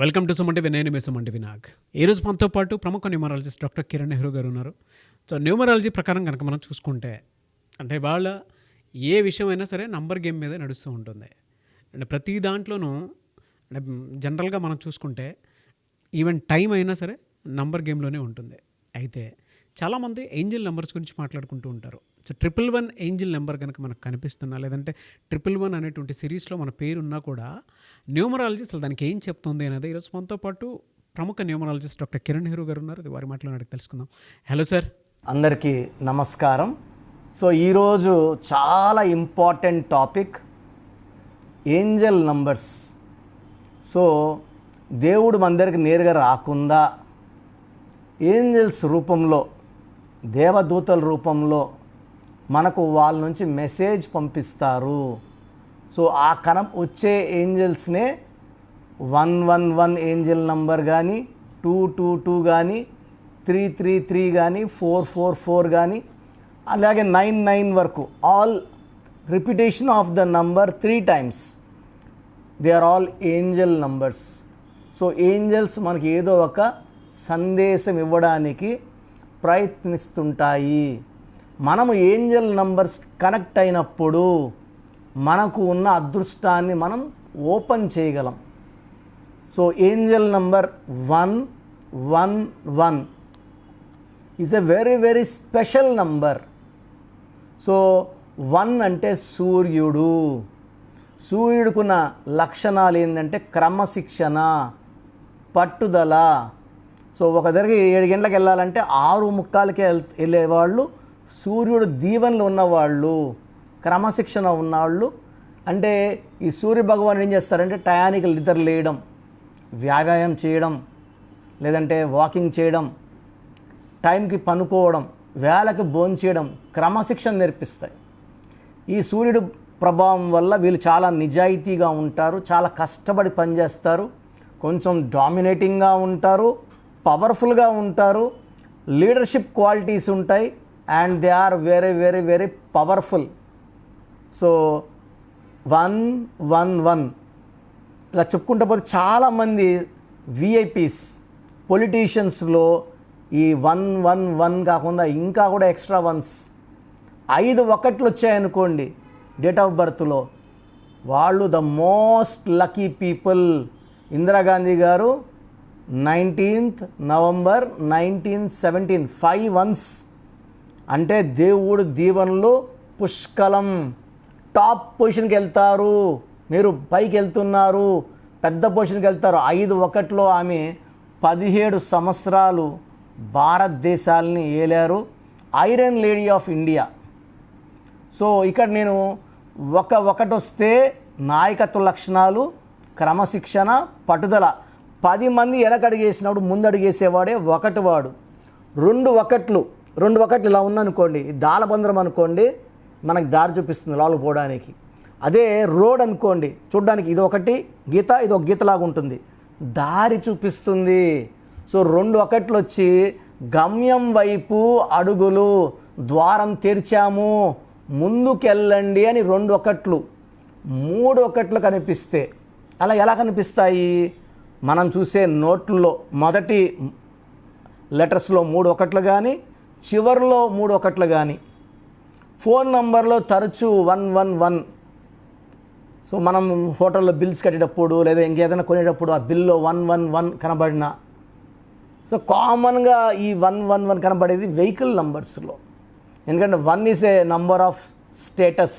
Welcome to Suman TV. నేను మీ Suman TV Nag. ఈరోజు మనతో పాటు ప్రముఖ న్యూమరాలజిస్ట్ డాక్టర్ కిరణ్ నెహ్రూ గారు ఉన్నారు. సో న్యూమరాలజీ ప్రకారం కనుక మనం చూసుకుంటే అంటే వాళ్ళ ఏ విషయమైనా సరే నంబర్ గేమ్ మీద నడుస్తూ ఉంటుంది. అంటే ప్రతి దాంట్లోనూ అంటే జనరల్గా మనం చూసుకుంటే ఈవెన్ టైం అయినా సరే నంబర్ గేమ్లోనే ఉంటుంది. అయితే చాలామంది ఏంజిల్ నెంబర్స్ గురించి మాట్లాడుకుంటూ ఉంటారు. సో 111 ఏంజిల్ నెంబర్ కనుక మనకు కనిపిస్తున్నా, లేదంటే 111 అనేటువంటి సిరీస్లో మన పేరు ఉన్నా కూడా న్యూమరాలజీ అసలు దానికి ఏం చెప్తుంది అనేది ఈరోజు మనతో పాటు ప్రముఖ న్యూమరాలజిస్ట్ డాక్టర్ కిరణ్ నెహ్రూ గారు ఉన్నారు. అది వారి మాటలో అడిగి తెలుసుకుందాం. Hello sir. అందరికీ నమస్కారం. సో ఈరోజు చాలా important topic Angel numbers. So దేవుడు మన దగ్గరికి నేరుగా రాకుండా ఏంజల్స్ రూపంలో, దేవదూతల రూపంలో మనకు వాళ్ళ నుంచి మెసేజ్ పంపిస్తారు. సో ఆ వచ్చే ఏంజల్స్నే 111 ఏంజల్ నంబర్ కానీ, 222 కానీ, 333 కానీ, 444 కానీ, అలాగే 99 వరకు all repetition of the number 3 times. They are all angel numbers. So angels మనకి ఏదో ఒక సందేశం ఇవ్వడానికి ప్రయత్నిస్తుంటాయి. మనము ఏంజల్ నంబర్స్ కనెక్ట్ అయినప్పుడు మనకు ఉన్న అదృష్టాన్ని మనం ఓపెన్ చేయగలం. So Angel number 111 is a very very special number. So 1 అంటే సూర్యుడు. సూర్యుడికున్న లక్షణాలు ఏంటంటే క్రమశిక్షణ, పట్టుదల. సో ఒక దగ్గరికి 7 గంటలకు వెళ్ళాలంటే 6:45కే వెళ్ళేవాళ్ళు సూర్యుడు దీవెనలు ఉన్నవాళ్ళు, క్రమశిక్షణ ఉన్నవాళ్ళు. అంటే ఈ సూర్య భగవాన్ ఏం చేస్తారంటే టయానికి నిద్ర లేయడం, వ్యాయామం చేయడం, లేదంటే వాకింగ్ చేయడం, టైంకి పనుకోవడం, వేళకి భోంచేయడం, క్రమశిక్షణ నేర్పిస్తాయి. ఈ సూర్యుడు ప్రభావం వల్ల వీళ్ళు చాలా నిజాయితీగా ఉంటారు, చాలా కష్టపడి పనిచేస్తారు, కొంచెం డామినేటింగ్గా ఉంటారు, పవర్ఫుల్గా ఉంటారు, లీడర్షిప్ క్వాలిటీస్ ఉంటాయి, and they are very very very powerful. So 111 ఇలా చెప్పుకుంటూ పోతే చాలామంది విఐపీస్, పొలిటీషియన్స్లో ఈ 111 కాకుండా ఇంకా కూడా ఎక్స్ట్రా 1s 5 1లు వచ్చాయనుకోండి డేట్ ఆఫ్ బర్త్లో, వాళ్ళు the most lucky people. Indira Gandhi గారు 19th November 1917 5 1s అంటే దేవుడు దీవెనలు పుష్కలం, టాప్ పొజిషన్కి వెళ్తారు, మీరు పైకి వెళ్తున్నారు, పెద్ద పొజిషన్కి వెళ్తారు. 5 1లో ఆమె 17 సంవత్సరాలు భారతదేశాలని ఏలారు, iron lady of India. So ఇక్కడ నేను ఒకటి వస్తే నాయకత్వ లక్షణాలు, క్రమశిక్షణ, పట్టుదల. 10 మంది వెనకడుగేసినప్పుడు ముందడుగేసేవాడే వాడు. 2 1లు ఇలా ఉందనుకోండి, దాలబందరం అనుకోండి, మనకి దారి చూపిస్తుంది లోపలికి పోవడానికి. అదే రోడ్ అనుకోండి, చూడడానికి ఇది ఒకటి గీత, ఇది ఒక గీతలాగా ఉంటుంది, దారి చూపిస్తుంది. సో 2 1లు వచ్చి గమ్యం వైపు అడుగులు, ద్వారం తెరిచాము, ముందుకెళ్ళండి అని 2 1లు. 3 1లు కనిపిస్తే అలా ఎలా కనిపిస్తాయి? మనం చూసే నోట్లలో మొదటి లెటర్స్లో 3 1లు కానీ, చివరిలో 3 1లు కానీ, ఫోన్ నంబర్లో తరచూ 111. సో మనం హోటల్లో బిల్స్ కట్టేటప్పుడు లేదా ఇంకేదైనా కొనేటప్పుడు ఆ బిల్లో 111 కనబడిన, సో కామన్గా ఈ 111 కనబడేది వెహికల్ నంబర్స్లో. ఎందుకంటే 1 is a number of status.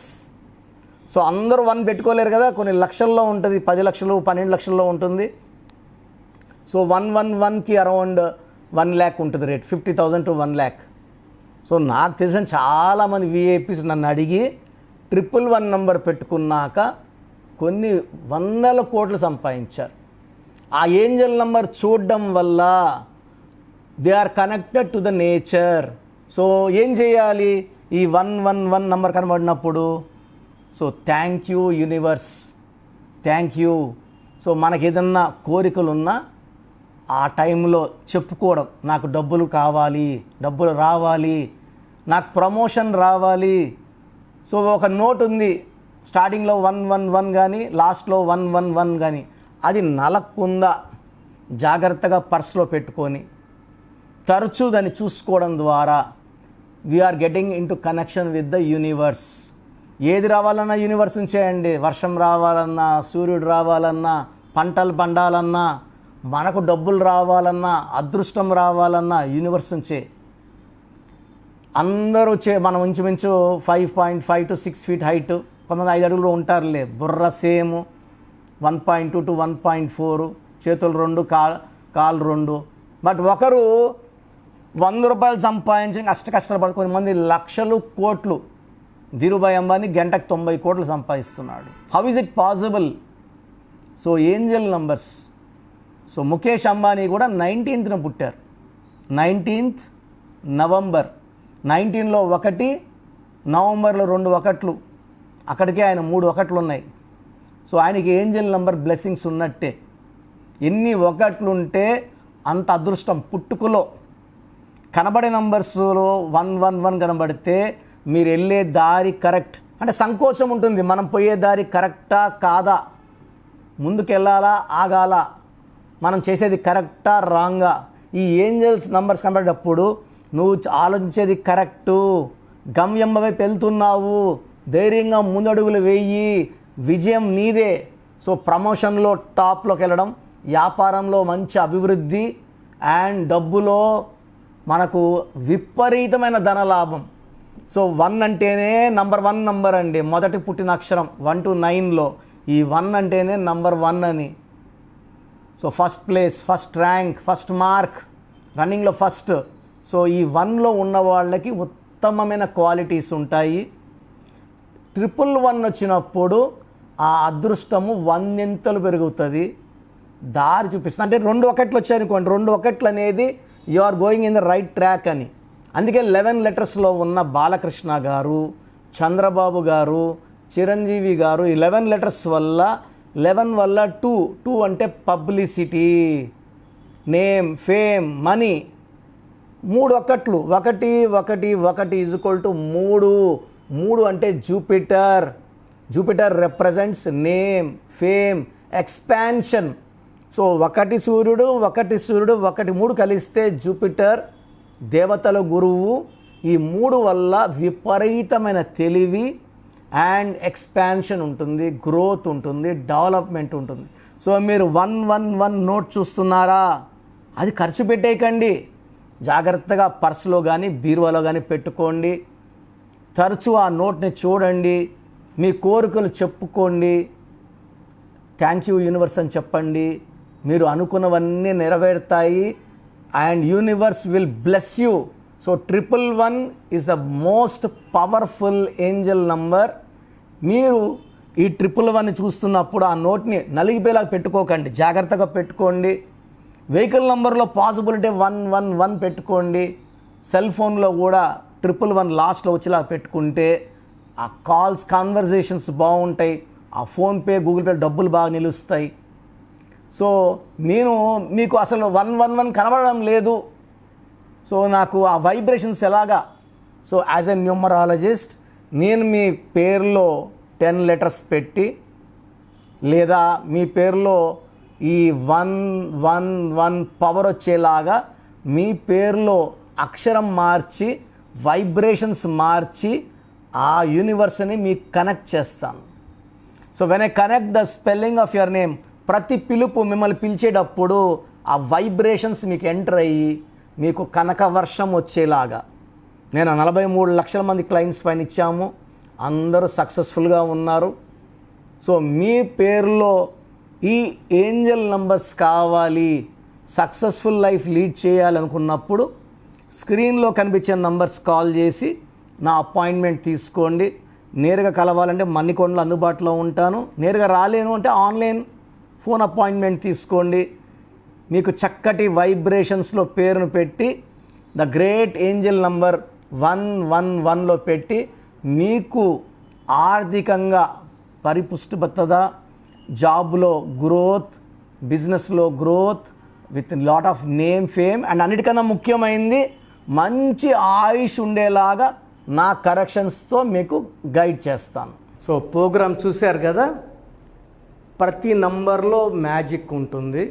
So అందరూ 1 పెట్టుకోలేరు కదా, కొన్ని లక్షల్లో ఉంటుంది, 10 లక్షలు 12 లక్షల్లో ఉంటుంది. సో 111కి అరౌండ్ 1 lakh ఉంటుంది రేట్, 50,000 to 1 lakh. సో నాకు తెలిసిన చాలామంది విఐపీస్ నన్ను అడిగి 111 నంబర్ పెట్టుకున్నాక కొన్ని 100 కోట్లు సంపాదించారు. ఆ ఏంజల్ నంబర్ చూడడం వల్ల they are connected to the nature. So ఏం చేయాలి? ఈ 111 నంబర్ కనబడినప్పుడు so thank you universe, thank you. So మనకి ఏదన్నా కోరికలు ఉన్నా ఆ టైంలో చెప్పుకోవడం, నాకు డబ్బులు కావాలి, డబ్బులు రావాలి, నాకు ప్రమోషన్ రావాలి. సో ఒక నోట్ ఉంది, స్టార్టింగ్లో 111 కానీ లాస్ట్లో 111 కానీ, అది నలక్కుందా జాగ్రత్తగా పర్స్లో పెట్టుకొని తరచూ దాన్ని చూసుకోవడం ద్వారా we're getting in to connection with the universe. ఏది రావాలన్నా యూనివర్స్ ఉంచేయండి. వర్షం రావాలన్నా, సూర్యుడు రావాలన్నా, పంటలు పండాలన్నా, మనకు డబ్బులు రావాలన్నా, అదృష్టం రావాలన్నా యూనివర్స్ ఉంచే. అందరూ మనం ఇంచుమించు 5.5 to 6 feet హైట్, కొంతమంది 5 అడుగులు ఉంటారులే. బుర్ర సేమ్ 1.2 to 1.4, చేతులు 2, కాళ్ళు 2. బట్ ఒకరు 100 రూపాయలు సంపాదించి కష్టాలు పడి కొంతమంది లక్షలు కోట్లు. ధీరుభాయ్ అంబానీ గంటకు 90 కోట్లు సంపాదిస్తున్నాడు. How is it possible? So Angel numbers. So Mukesh Ambani కూడా 19th పుట్టారు. 19th November. 19లో 1, నవంబర్లో 2 1. అక్కడికే ఆయన 3 1 ఉన్నాయి. సో ఆయనకి ఏంజల్ నంబర్ బ్లెస్సింగ్స్ ఉన్నట్టే. ఎన్ని 1 ఉంటే అంత అదృష్టం. పుట్టుకలో కనబడే నంబర్స్లో 111 కనబడితే మీరు వెళ్ళే దారి కరెక్ట్. అంటే సంకోచం ఉంటుంది, మనం పోయే దారి కరెక్టా కాదా, ముందుకెళ్ళాలా ఆగాల, మనం చేసేది కరెక్టా రాంగా. ఈ ఏంజల్స్ నంబర్స్ కనబడేటప్పుడు నువ్వు ఆలోచించేది కరెక్టు, గమ్యం వైపు వెళ్తున్నావు, ధైర్యంగా ముందడుగులు వేయి, విజయం నీదే. సో ప్రమోషన్లో టాప్లోకి వెళ్ళడం, వ్యాపారంలో మంచి అభివృద్ధి, అండ్ డబ్బులో మనకు విపరీతమైన ధనలాభం. సో 1 అంటేనే నంబర్ 1 నంబర్ అండి. మొదటి పుట్టిన అక్షరం 1 to 9లో ఈ 1 అంటేనే నంబర్ 1 అని. So first place, first rank, first mark, రన్నింగ్లో ఫస్ట్. సో ఈ 1లో ఉన్న వాళ్ళకి ఉత్తమమైన క్వాలిటీస్ ఉంటాయి. 111 వచ్చినప్పుడు ఆ అదృష్టము 100 పెరుగుతుంది, దారి చూపిస్తుంది. అంటే 2 1 వచ్చాయనుకోండి, 2 1 అనేది you are going in the right track అని. అందుకే 11 లెటర్స్లో ఉన్న బాలకృష్ణ గారు, చంద్రబాబు గారు, చిరంజీవి గారు 11 లెటర్స్ వల్ల, 11 వల్ల 2 అంటే publicity, name, fame, money. 3 1 1 1 1 is equal to 3 అంటే Jupiter. Jupiter represents name, fame, expansion. So 1 సూర్యుడు 1 3 కలిస్తే జూపిటర్, దేవతల గురువు. ఈ 3 వల్ల విపరీతమైన తెలివి అండ్ ఎక్స్పాన్షన్ ఉంటుంది, గ్రోత్ ఉంటుంది, డెవలప్మెంట్ ఉంటుంది. సో మీరు 111 నోట్ చూస్తున్నారా, అది ఖర్చు పెట్టేయకండి. జాగ్రత్తగా పర్సులో కానీ బీరువాలో కానీ పెట్టుకోండి. తరచూ ఆ నోట్ని చూడండి, మీ కోరికలు చెప్పుకోండి, థ్యాంక్ యూ యూనివర్స్ అని చెప్పండి. మీరు అనుకున్నవన్నీ నెరవేరుతాయి and universe will bless you. So 111 is the most powerful Angel number. మీరు ఈ 111 చూస్తున్నప్పుడు ఆ నోట్ని నలిగిపోయేలాగా పెట్టుకోకండి, జాగ్రత్తగా పెట్టుకోండి. వెహికల్ నంబర్లో పాసిబిలిటీ 111 పెట్టుకోండి. సెల్ ఫోన్లో కూడా 111 లాస్ట్లో వచ్చేలా పెట్టుకుంటే ఆ కాల్స్, కాన్వర్జేషన్స్ బాగుంటాయి. ఆ ఫోన్పే, గూగుల్ పే డబ్బులు బాగా నిలుస్తాయి. సో నేను మీకు అసలు 111 కనబడడం లేదు, సో నాకు ఆ వైబ్రేషన్స్ ఎలాగా. సో యాజ్ ఎ న్యూమరాలజిస్ట్ నేను మీ పేరులో 10 లెటర్స్ పెట్టి, లేదా మీ పేరులో ఈ 111 పవర్ వచ్చేలాగా మీ పేరులో అక్షరం మార్చి, వైబ్రేషన్స్ మార్చి ఆ యూనివర్స్ని మీకు కనెక్ట్ చేస్తాను. So when I connect the spelling of your name, ప్రతి పిలుపు మిమ్మల్ని పిలిచేటప్పుడు ఆ వైబ్రేషన్స్ మీకు ఎంటర్ అయ్యి మీకు కనక వర్షం వచ్చేలాగా. నేను 43 లక్షల మంది క్లయింట్స్ పైన ఇచ్చాము, అందరూ సక్సెస్ఫుల్గా ఉన్నారు. సో మీ పేరులో ఈ ఏంజల్ నంబర్స్ కావాలి, సక్సెస్ఫుల్ లైఫ్ లీడ్ చేయాలనుకున్నప్పుడు స్క్రీన్లో కనిపించే నంబర్స్ కాల్ చేసి నా అపాయింట్మెంట్ తీసుకోండి. నేరుగా కలవాలంటే మన్నికొండలో అందుబాటులో ఉంటాను. నేరుగా రాలేను అంటే ఆన్లైన్ ఫోన్ అపాయింట్మెంట్ తీసుకోండి. మీకు చక్కటి వైబ్రేషన్స్లో పేరును పెట్టి ద గ్రేట్ ఏంజల్ నంబర్ 111లో పెట్టి మీకు ఆర్థికంగా పరిపుష్టిబద్ధత, జాబ్లో గ్రోత్, బిజినెస్లో growth with lot of name, fame and అన్నిటికన్నా ముఖ్యమైనది మంచి ఆయుష్ ఉండేలాగా నా కరెక్షన్స్తో మీకు గైడ్ చేస్తాను. సో ప్రోగ్రామ్ చూశారు కదా, ప్రతి నంబర్లో మ్యాజిక్ ఉంటుంది.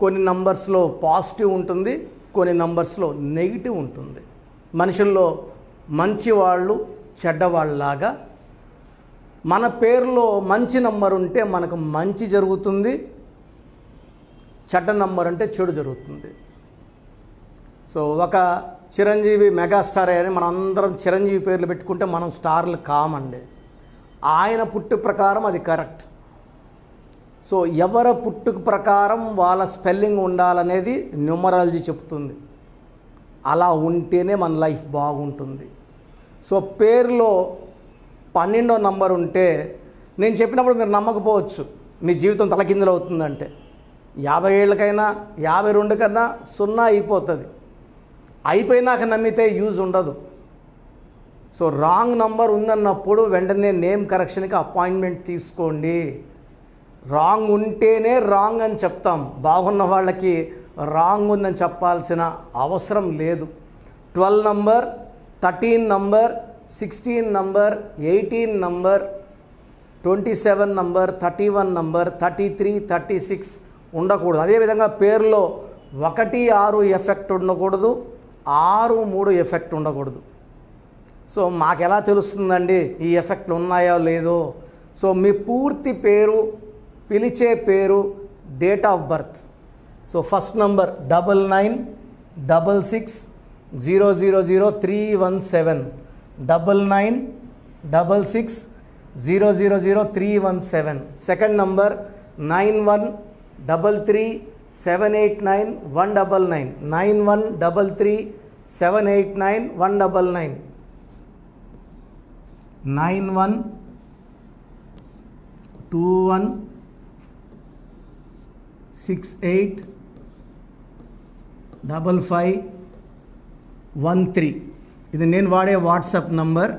కొన్ని నంబర్స్లో పాజిటివ్ ఉంటుంది, కొన్ని నంబర్స్లో నెగిటివ్ ఉంటుంది. మనుషుల్లో మంచివాళ్ళు చెడ్డవాళ్ళలాగా మన పేరులో మంచి నంబర్ ఉంటే మనకు మంచి జరుగుతుంది, చెడ్డ నంబర్ అంటే చెడు జరుగుతుంది. సో ఒక చిరంజీవి మెగాస్టార్ అని మనం అందరం చిరంజీవి పేర్లు పెట్టుకుంటే మనం స్టార్లు కామండి. ఆయన పుట్టు ప్రకారం అది కరెక్ట్. సో ఎవరి పుట్టుక ప్రకారం వాళ్ళ స్పెల్లింగ్ ఉండాలనేది న్యూమరాలజీ చెప్తుంది. అలా ఉంటేనే మన లైఫ్ బాగుంటుంది. సో పేరులో 12వ నంబర్ ఉంటే నేను చెప్పినప్పుడు మీరు నమ్మకపోవచ్చు, మీ జీవితం తలకిందులు అవుతుందంటే 50 ఏళ్ళకైనా 52 కన్నా 0 అయిపోతుంది. అయిపోయినాక నమ్మితే యూజ్ ఉండదు. సో రాంగ్ నంబర్ ఉందన్నప్పుడు వెంటనే నేమ్ కరెక్షన్కి అపాయింట్మెంట్ తీసుకోండి. రాంగ్ ఉంటేనే రాంగ్ అని చెప్తాం, బాగున్న వాళ్ళకి రాంగ్ ఉందని చెప్పాల్సిన అవసరం లేదు. 12 number, 13 number, 16 number, 18 number, 27 number, 31 number, 33, 36 ఉండకూడదు. అదేవిధంగా పేరులో 1, 6 ఎఫెక్ట్ ఉండకూడదు, 6, 3 ఎఫెక్ట్ ఉండకూడదు. సో మాకు ఎలా తెలుస్తుందండి ఈ ఎఫెక్ట్లు ఉన్నాయో లేదో? సో మీ పూర్తి పేరు, పిలిచే పేరు, date of birth. So first number 9966000317, 9966000317. Second number 9133789199, 9133789199, 9121685513. ఇది నేను వాడే వాట్సాప్ నంబర్.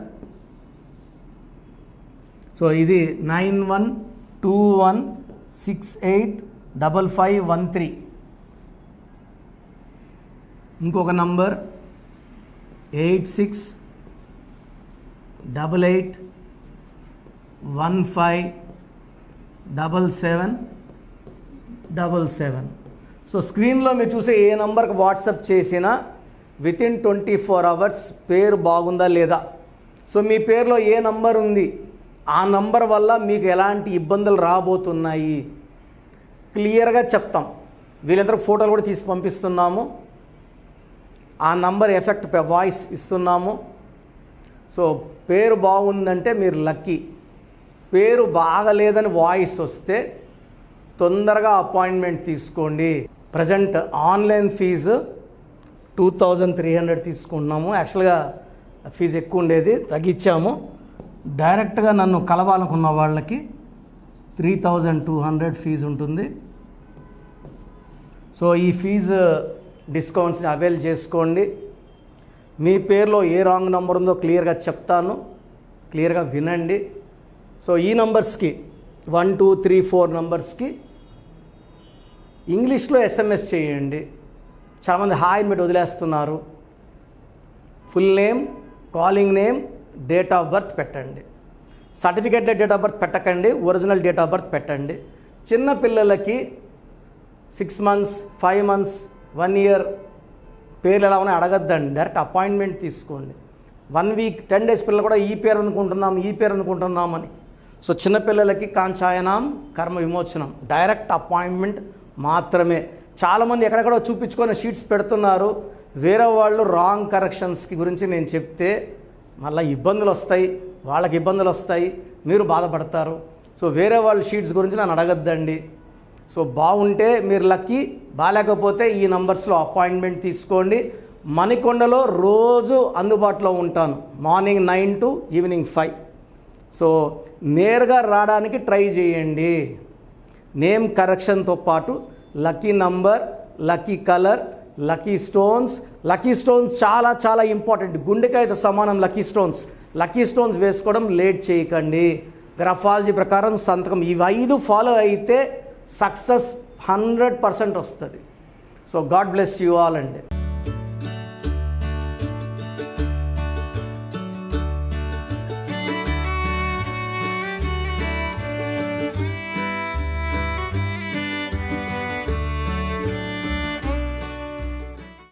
సో ఇది 9121685513. ఇంకొక నంబర్ 8688157777. సో స్క్రీన్లో మీరు చూసే ఏ నంబర్కి వాట్సాప్ చేసినా వితిన్ 24 అవర్స్ పేరు బాగుందా లేదా, సో మీ పేరులో ఏ నంబర్ ఉంది, ఆ నంబర్ వల్ల మీకు ఎలాంటి ఇబ్బందులు రాబోతున్నాయి క్లియర్గా చెప్తాం. వీళ్ళందరికీ ఫోటోలు కూడా తీసి పంపిస్తున్నాము. ఆ నంబర్ ఎఫెక్ట్ వాయిస్ ఇస్తున్నాము. సో పేరు బాగుందంటే మీరు లక్కీ. పేరు బాగలేదని వాయిస్ వస్తే తొందరగా అపాయింట్మెంట్ తీసుకోండి. ప్రజెంట్ ఆన్లైన్ ఫీజు 2300 తీసుకుంటున్నాము. యాక్చువల్గా ఫీజు ఎక్కువ ఉండేది, తగ్గించాము. డైరెక్ట్గా నన్ను కలవాలనుకున్న వాళ్ళకి 3200 ఫీజు ఉంటుంది. సో ఈ ఫీజు డిస్కౌంట్స్ని అవైల్ చేసుకోండి. మీ పేరులో ఏ రాంగ్ నెంబర్ ఉందో క్లియర్గా చెప్తాను, క్లియర్గా వినండి. సో ఈ నంబర్స్కి 1, 2, 3, 4 నంబర్స్కి ఇంగ్లీష్లో SMS చేయండి. చాలామంది హాయ్ పెట్టి వదిలేస్తున్నారు. Full name, calling name, date of birth పెట్టండి. సర్టిఫికేట్ డేట్ ఆఫ్ బర్త్ పెట్టకండి, ఒరిజినల్ డేట్ ఆఫ్ బర్త్ పెట్టండి. చిన్న పిల్లలకి 6 months, 5 months, 1 year పేర్లు ఎలా ఉన్నాయి అడగద్దండి, డైరెక్ట్ అపాయింట్మెంట్ తీసుకోండి. 1 week, 10 days పిల్లలు కూడా ఈ పేరు అనుకుంటున్నామని. సో చిన్నపిల్లలకి కాంచాయనం, కర్మ విమోచనం, డైరెక్ట్ అపాయింట్మెంట్ మాత్రమే. చాలామంది ఎక్కడెక్కడో చూపించుకొని షీట్స్ పెడుతున్నారు. వేరే వాళ్ళు రాంగ్ కరెక్షన్స్కి గురించి నేను చెప్తే మళ్ళీ ఇబ్బందులు వస్తాయి, వాళ్ళకి ఇబ్బందులు వస్తాయి, మీరు బాధపడతారు. సో వేరే వాళ్ళ షీట్స్ గురించి నన్ను అడగద్దండి. సో బాగుంటే మీరు లక్కీ, బాగాలేకపోతే ఈ నంబర్స్లో అపాయింట్మెంట్ తీసుకోండి. మణికొండలో రోజు అందుబాటులో ఉంటాను, మార్నింగ్ 9 to ఈవినింగ్ 5. సో నేరుగా రావడానికి ట్రై చేయండి. నేమ్ కరెక్షన్తో పాటు lucky number, lucky colour, lucky stones. Lucky stones చాలా చాలా ఇంపార్టెంట్. గుండెకాయతో సమానం లక్కీ స్టోన్స్. లక్కీ స్టోన్స్ వేసుకోవడం లేట్ చేయకండి. గ్రఫాలజీ ప్రకారం సంతకం, ఇవి 5 ఫాలో అయితే సక్సెస్ 100% వస్తుంది. So God bless you all అండి.